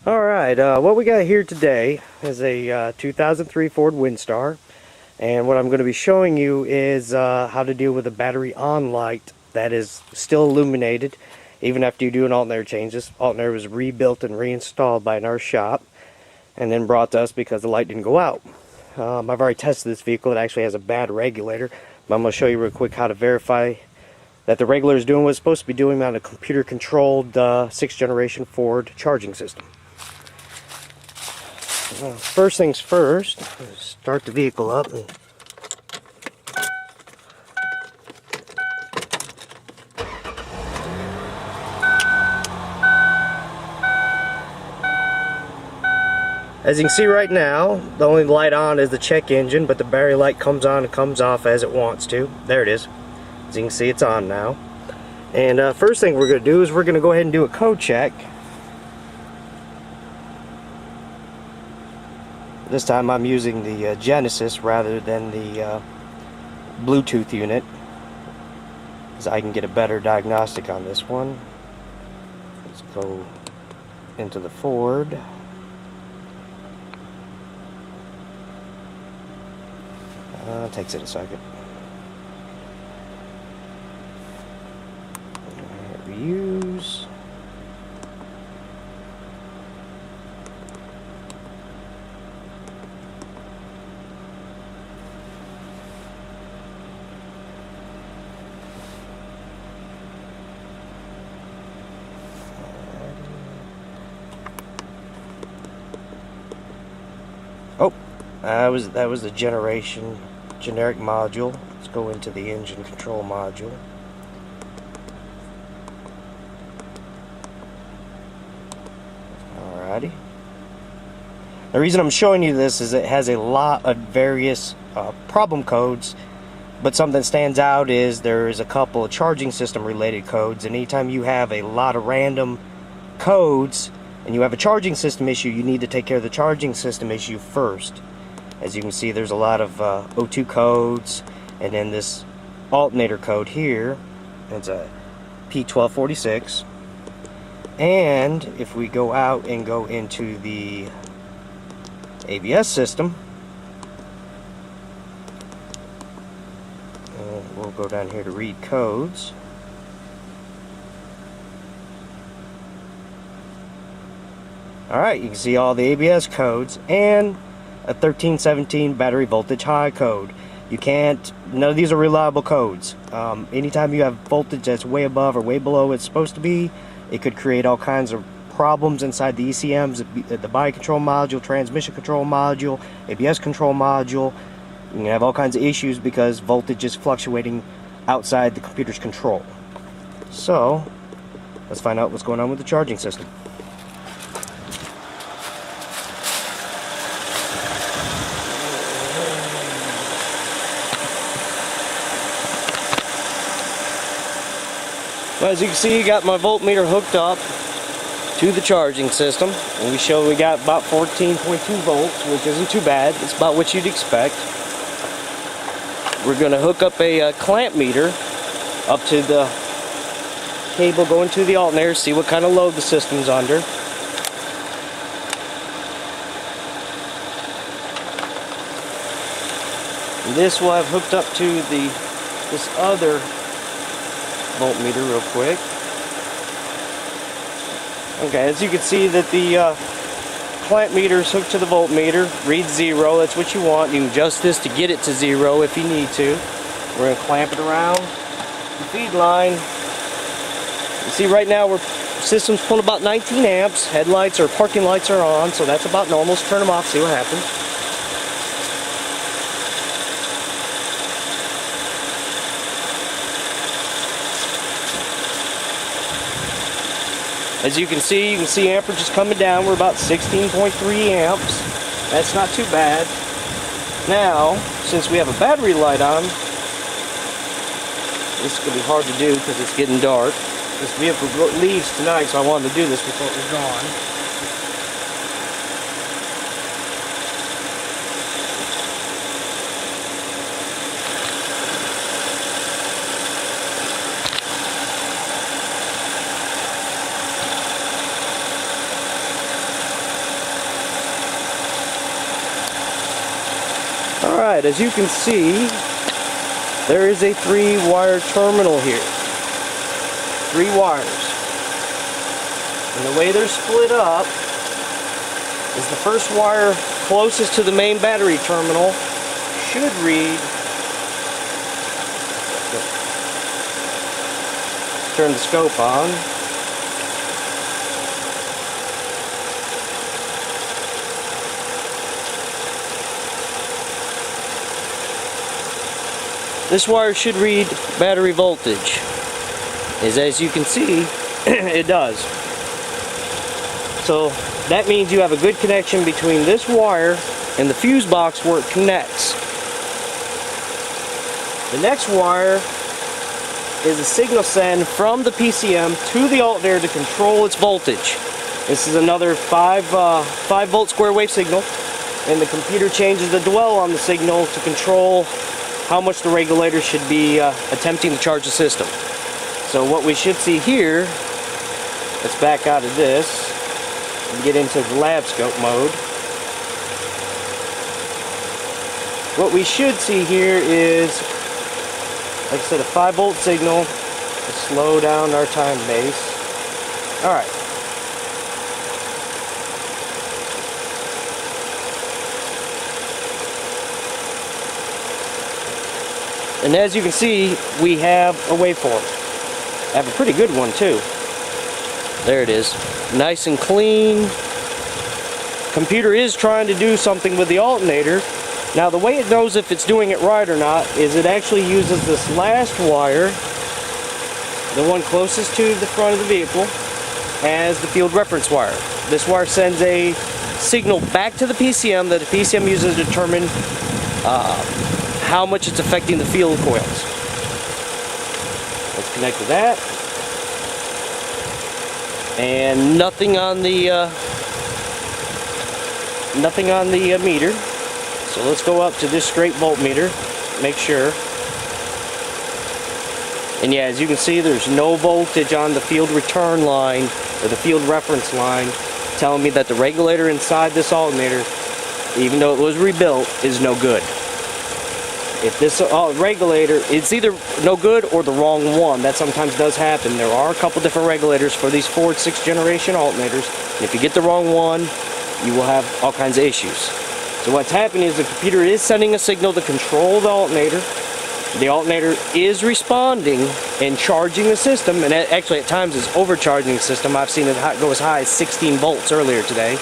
Alright, what we got here today is a 2003 Ford Windstar, and what I'm going to be showing you is how to deal with a battery on light that is still illuminated even after you do an alternator change. This alternator was rebuilt and reinstalled by our shop and then brought to us because the light didn't go out. I've already tested this vehicle. It actually has a bad regulator, but I'm going to show you real quick how to verify that the regulator is doing what it's supposed to be doing on a computer controlled 6th generation Ford charging system. First things first, start the vehicle up. As you can see right now, the only light on is the check engine, but the battery light comes on and comes off as it wants to. There it is. As you can see, it's on now. And first thing we're going to do is we're going to go ahead and do a code check. This time I'm using the Genesis rather than the Bluetooth unit, because I can get a better diagnostic on this one. Let's go into the Ford. Takes it a second. Reuse. Oh, that was the generic module. Let's go into the engine control module. Alrighty. The reason I'm showing you this is it has a lot of various problem codes, but something that stands out is there is a couple of charging system related codes, and anytime you have a lot of random codes and you have a charging system issue, you need to take care of the charging system issue first. As you can see, there's a lot of O2 codes, and then this alternator code here, it's a P1246. And if we go out and go into the ABS system, and we'll go down here to read codes. Alright, you can see all the ABS codes and a 1317 battery voltage high code. You can't, none of these are reliable codes. Anytime you have voltage that's way above or way below what it's supposed to be, it could create all kinds of problems inside the ECMs, the body control module, transmission control module, ABS control module. You can have all kinds of issues because voltage is fluctuating outside the computer's control. So, let's find out what's going on with the charging system. Well, as you can see, you got my voltmeter hooked up to the charging system, and we got about 14.2 volts, which isn't too bad. It's about what you'd expect. We're going to hook up a clamp meter up to the cable going to the alternator, see what kind of load the system's under. And this will have hooked up to this other voltmeter real quick. Okay, as you can see that the clamp meter is hooked to the voltmeter, reads 0, that's what you want. You can adjust this to get it to 0 if you need to. We're going to clamp it around the feed line. You see right now the system's pulling about 19 amps. Headlights or parking lights are on, so that's about normal. Let's turn them off, see what happens. As you can see amperage is coming down. We're about 16.3 amps. That's not too bad. Now, since we have a battery light on, this is going to be hard to do because it's getting dark. This vehicle leaves tonight, so I wanted to do this before it was gone. Alright, as you can see, there is a 3-wire terminal here. 3 wires. And the way they're split up is the first wire closest to the main battery terminal should read, turn the scope on, this wire should read battery voltage. As you can see, it does. So that means you have a good connection between this wire and the fuse box where it connects. The next wire is a signal send from the PCM to the alternator to control its voltage. This is another 5 volt square wave signal, and the computer changes the dwell on the signal to control how much the regulator should be attempting to charge the system. So what we should see here, let's back out of this and get into the lab scope mode. What we should see here is, like I said, a 5 volt signal to slow down our time base. Alright. And as you can see, we have a waveform. I have a pretty good one too. There it is. Nice and clean. Computer is trying to do something with the alternator. Now the way it knows if it's doing it right or not is it actually uses this last wire, the one closest to the front of the vehicle, as the field reference wire. This wire sends a signal back to the PCM that the PCM uses to determine how much it's affecting the field coils. Let's connect to that. And nothing on the meter. So let's go up to this straight voltmeter, make sure. And yeah, as you can see, there's no voltage on the field return line or the field reference line, telling me that the regulator inside this alternator, even though it was rebuilt, is no good. If this regulator, it's either no good or the wrong one. That sometimes does happen. There are a couple different regulators for these 4th, 6th generation alternators. And if you get the wrong one, you will have all kinds of issues. So what's happening is the computer is sending a signal to control the alternator. The alternator is responding and charging the system, and actually at times it's overcharging the system. I've seen it go as high as 16 volts earlier today.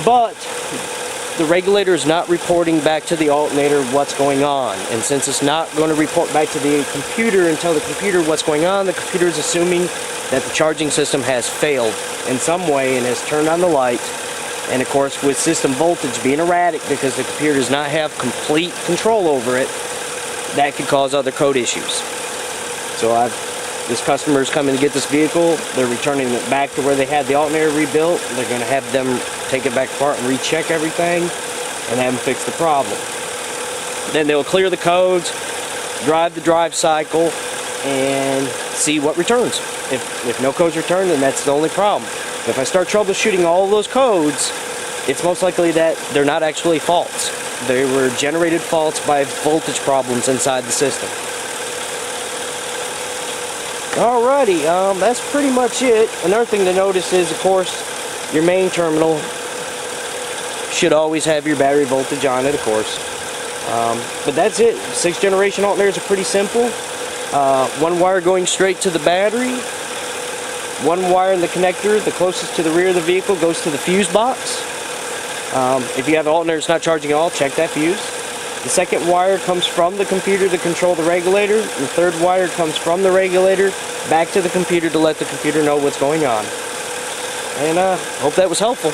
But the regulator is not reporting back to the alternator what's going on. And since it's not going to report back to the computer and tell the computer what's going on, the computer is assuming that the charging system has failed in some way and has turned on the light. And of course, with system voltage being erratic because the computer does not have complete control over it, that could cause other code issues. So this customer is coming to get this vehicle. They're returning it back to where they had the alternator rebuilt. They're going to have them take it back apart and recheck everything and have them fix the problem. Then they'll clear the codes, drive the drive cycle, and see what returns. If no codes return, then that's the only problem. If I start troubleshooting all of those codes, it's most likely that they're not actually faults. They were generated faults by voltage problems inside the system. Alrighty, that's pretty much it. Another thing to notice is, of course, your main terminal should always have your battery voltage on it, of course. But that's it. 6th generation alternators are pretty simple. One wire going straight to the battery. One wire in the connector, the closest to the rear of the vehicle, goes to the fuse box. If you have an alternator that's not charging at all, check that fuse. The second wire comes from the computer to control the regulator. The third wire comes from the regulator back to the computer to let the computer know what's going on. And hope that was helpful.